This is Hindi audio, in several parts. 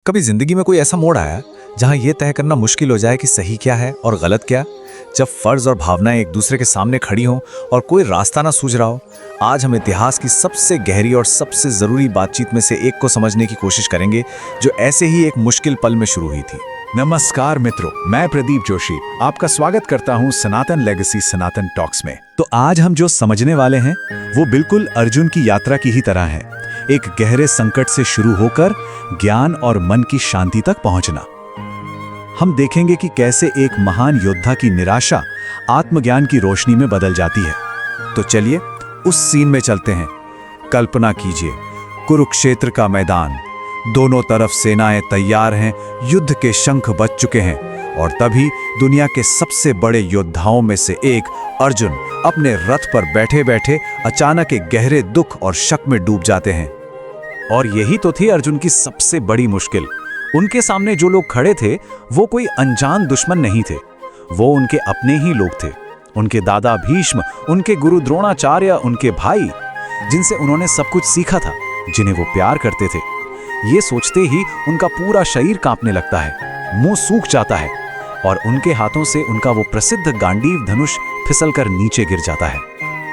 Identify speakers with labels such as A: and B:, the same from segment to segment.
A: कभी जिंदगी में कोई ऐसा मोड़ आया जहां यह तय करना मुश्किल हो जाए कि सही क्या है और गलत क्या। जब फर्ज और भावनाएं एक दूसरे के सामने खड़ी हों और कोई रास्ता ना सूझ रहा हो। आज हम इतिहास की सबसे गहरी और सबसे जरूरी बातचीत में से एक को समझने की कोशिश करेंगे, जो ऐसे ही एक मुश्किल पल में शुरू हुई थी।
B: नमस्कार मित्रों, मैं प्रदीप जोशी आपका स्वागत करता हूं सनातन लेगेसी सनातन टॉक्स में। तो आज हम जो समझने वाले हैं वो बिल्कुल अर्जुन की यात्रा की ही तरह है। एक गहरे संकट से शुरू होकर ज्ञान और मन की शांति तक पहुंचना। हम देखेंगे कि कैसे एक महान योद्धा की निराशा आत्मज्ञान की रोशनी में बदल जाती है। तो चलिए उस सीन में चलते हैं। कल्पना कीजिए, कुरुक्षेत्र का मैदान, दोनों तरफ सेनाएं तैयार हैं, युद्ध के शंख बज चुके हैं और तभी दुनिया के सबसे बड़े योद्धाओं में से एक अर्जुन अपने रथ पर बैठे बैठे अचानक एक गहरे दुख और शक में डूब जाते हैं। और यही तो थी अर्जुन की सबसे बड़ी मुश्किल। उनके सामने जो लोग खड़े थे वो कोई अनजान दुश्मन नहीं थे, वो उनके अपने ही लोग थे। उनके दादा भीष्म, उनके गुरु द्रोणाचार्य, उनके भाई जिनसे उन्होंने सब कुछ सीखा था, जिन्हें वो प्यार करते थे। ये सोचते ही उनका पूरा शरीर कांपने लगता है, मुंह सूख जाता है और उनके हाथों से उनका वो प्रसिद्ध गांडीव धनुष फिसलकर नीचे गिर जाता है।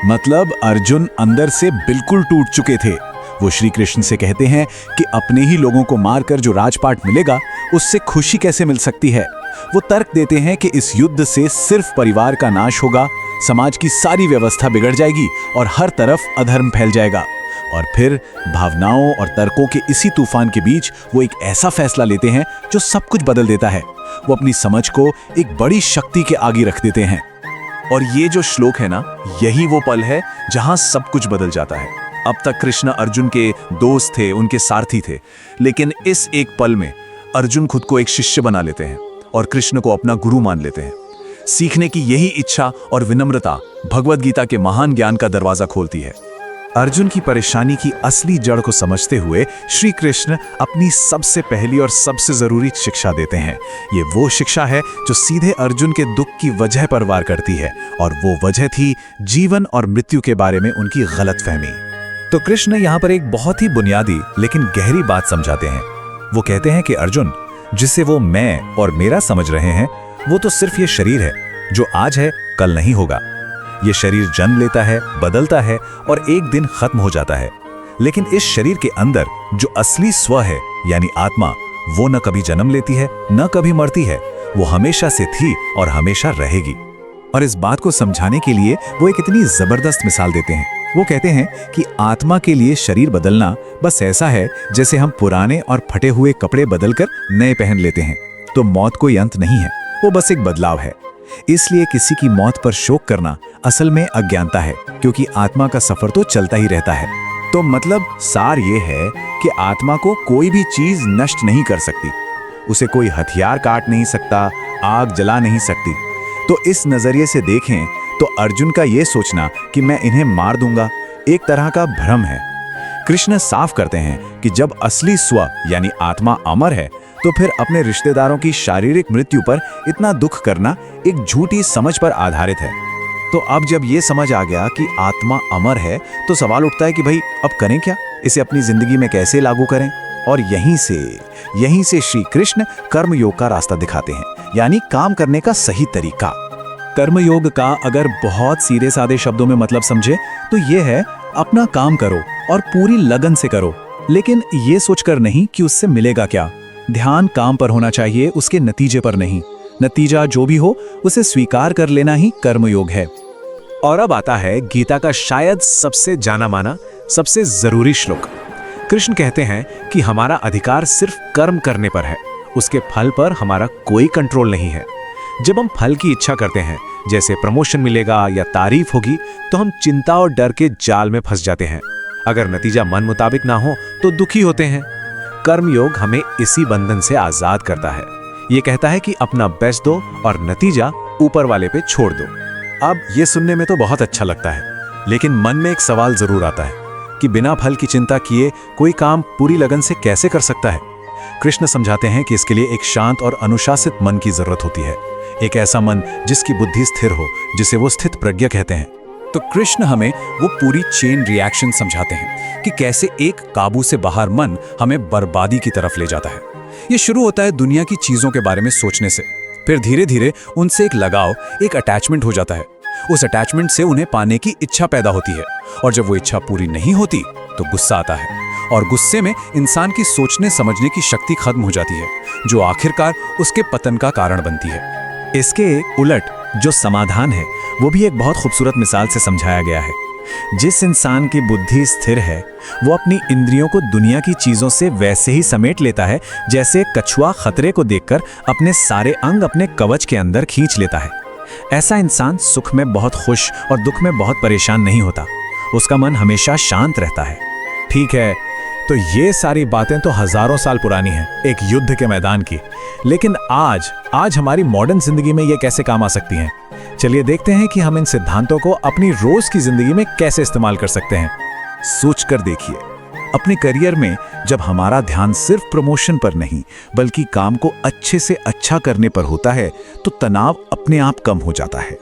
B: मतलब अर्जुन अंदर से बिल्कुल टूट चुके थे। वो श्री कृष्ण से कहते हैं कि अपने ही लोगों को मारकर जो राजपाट मिलेगा उससे खुशी कैसे मिल सकती है। वो तर्क देते हैं कि इस युद्ध से सिर्फ परिवार का नाश होगा, समाज की सारी व्यवस्था बिगड़ जाएगी और हर तरफ अधर्म फैल जाएगा। और फिर भावनाओं और तर्कों के इसी तूफान के बीच वो एक ऐसा फैसला लेते हैं जो सब कुछ बदल देता है। वो अपनी समझ को एक बड़ी शक्ति के आगे रख देते हैं। और ये जो श्लोक है ना, यही वो पल है जहां सब कुछ बदल जाता है। अब तक कृष्ण अर्जुन के दोस्त थे, उनके सारथी थे, लेकिन इस एक पल में अर्जुन खुद को एक शिष्य बना लेते हैं और कृष्ण को अपना गुरु मान लेते हैं। सीखने की यही इच्छा और विनम्रता भगवद गीता के महान ज्ञान का दरवाजा खोलती है। अर्जुन की परेशानी की असली जड़ को समझते हुए श्री कृष्ण अपनी सबसे पहली और सबसे जरूरी शिक्षा देते हैं। ये वो शिक्षा है जो सीधे अर्जुन के दुख की वजह पर वार करती है, और वो वजह थी जीवन और मृत्यु के बारे में उनकी गलतफहमी। तो कृष्ण यहाँ पर एक बहुत ही बुनियादी लेकिन गहरी बात समझाते हैं। वो कहते हैं कि अर्जुन, जिसे वो मैं और मेरा समझ रहे हैं, वो तो सिर्फ ये शरीर है जो आज है कल नहीं होगा। ये शरीर जन्म लेता है, बदलता है और एक दिन खत्म हो जाता है। लेकिन इस शरीर के अंदर जो असली स्व है यानी आत्मा, वो न कभी जन्म लेती है न कभी मरती है। वो हमेशा से थी और हमेशा रहेगी। और इस बात को समझाने के लिए वो एक इतनी जबरदस्त मिसाल देते हैं। वो कहते हैं कि आत्मा के लिए शरीर बदलना बस ऐसा है जैसे हम पुराने और फटे हुए कपड़े बदलकर नए पहन लेते हैं। तो मौत कोई अंत नहीं है, वो बस एक बदलाव है। इसलिए किसी की मौत पर शोक करना असल में अज्ञानता है, क्योंकि आत्मा का सफर तो चलता ही रहता है। तो मतलब सार ये है कि आत्मा को कोई भी चीज नष्ट नहीं कर सकती। उसे कोई हथियार काट नहीं सकता, आग जला नहीं सकती। तो इस नजरिए से देखें तो अर्जुन का ये सोचना कि मैं इन्हें मार दूंगा एक तरह का भ्रम है। कृष्ण साफ करते हैं कि जब असली स्व यानी आत्मा अमर है, तो फिर अपने रिश्तेदारों की शारीरिक मृत्यु पर इतना दुख करना एक झूठी समझ पर आधारित है। तो अब जब ये समझ आ गया कि आत्मा अमर है, तो सवाल उठता है कि भाई अब करें क्या, इसे अपनी जिंदगी में कैसे लागू करें। और यहीं से श्री कृष्ण कर्मयोग का रास्ता दिखाते हैं, यानी काम करने का सही तरीका। कर्मयोग का अगर बहुत सीधे साधे शब्दों में मतलब समझे तो ये है, अपना काम करो और पूरी लगन से करो, लेकिन ये सोचकर नहीं कि उससे मिलेगा क्या। ध्यान काम पर होना चाहिए, उसके नतीजे पर नहीं। नतीजा जो भी हो उसे स्वीकार कर लेना ही कर्मयोग है। और अब आता है गीता का शायद सबसे जाना माना, सबसे जरूरी श्लोक। कृष्ण कहते हैं कि हमारा अधिकार सिर्फ कर्म करने पर है, उसके फल पर हमारा कोई कंट्रोल नहीं है। जब हम फल की इच्छा करते हैं, जैसे प्रमोशन मिलेगा या तारीफ होगी, तो हम चिंता और डर के जाल में फंस जाते हैं। अगर नतीजा मन मुताबिक ना हो तो दुखी होते हैं। कर्मयोग हमें इसी बंधन से आजाद करता है। ये कहता है कि अपना बेस्ट दो और नतीजा ऊपर वाले पे छोड़ दो। अब ये सुनने में तो बहुत अच्छा लगता है, लेकिन मन में एक सवाल जरूर आता है कि बिना फल की चिंता किए कोई काम पूरी लगन से कैसे कर सकता है। कृष्ण समझाते हैं कि इसके लिए एक शांत और अनुशासित मन की जरूरत होती है। एक ऐसा मन जिसकी बुद्धि स्थिर हो, जिसे वो स्थित प्रज्ञ कहते हैं। तो कृष्ण हमें वो पूरी चेन रिएक्शन समझाते हैं कि कैसे एक काबू से बाहर मन हमें बर्बादी की तरफ ले जाता है। ये शुरू होता है दुनिया की चीजों के बारे में सोचने से, फिर धीरे धीरे उनसे एक लगाव, एक अटैचमेंट हो जाता है। उस अटैचमेंट से उन्हें पाने की इच्छा पैदा होती है, और जब वो इच्छा पूरी नहीं होती तो गुस्सा आता है, और गुस्से में इंसान की सोचने समझने की शक्ति खत्म हो जाती है, जो आखिरकार उसके पतन का कारण बनती है।
A: इसके उलट जो समाधान है वो भी एक बहुत खूबसूरत मिसाल से समझाया गया है। जिस इंसान की बुद्धि स्थिर है वो अपनी इंद्रियों को दुनिया की चीजों से वैसे ही समेट लेता है जैसे कछुआ खतरे को देखकर अपने सारे अंग अपने कवच के अंदर खींच लेता है। ऐसा इंसान सुख में बहुत खुश और दुख में बहुत परेशान नहीं होता। उसका मन हमेशा शांत रहता है।
B: ठीक है, तो ये सारी बातें तो हजारों साल पुरानी हैं, एक युद्ध के मैदान की। लेकिन आज हमारी मॉडर्न जिंदगी में ये कैसे काम आ सकती हैं? चलिए देखते हैं कि हम इन सिद्धांतों को अपनी रोज की जिंदगी में कैसे इस्तेमाल कर सकते हैं। सोच कर देखिए, अपने करियर में जब हमारा ध्यान सिर्फ प्रमोशन पर नहीं बल्कि काम को अच्छे से अच्छा करने पर होता है तो तनाव अपने आप कम हो जाता है।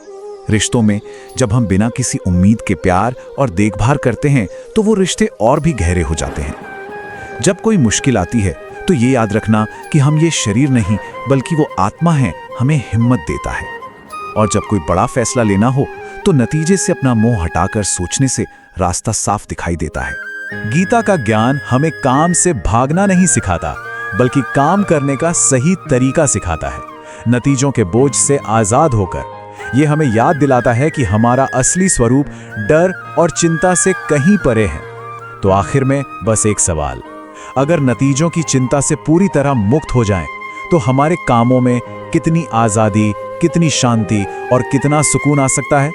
B: रिश्तों में जब हम बिना किसी उम्मीद के प्यार और देखभाल करते हैं तो वो रिश्ते और भी गहरे हो जाते हैं। जब कोई मुश्किल आती है तो ये याद रखना कि हम ये शरीर नहीं बल्कि वो आत्मा है, हमें हिम्मत देता है। और जब कोई बड़ा फैसला लेना हो तो नतीजे से अपना मुंह हटाकर सोचने से रास्ता साफ दिखाई देता है। गीता का ज्ञान हमें काम से भागना नहीं सिखाता बल्कि काम करने का सही तरीका सिखाता है। नतीजों के बोझ से आजाद होकर ये हमें याद दिलाता है कि हमारा असली स्वरूप डर और चिंता से कहीं परे है। तो आखिर में बस एक सवाल, अगर नतीजों की चिंता से पूरी तरह मुक्त हो जाएं, तो हमारे कामों में कितनी आजादी, कितनी शांति और कितना सुकून आ सकता है।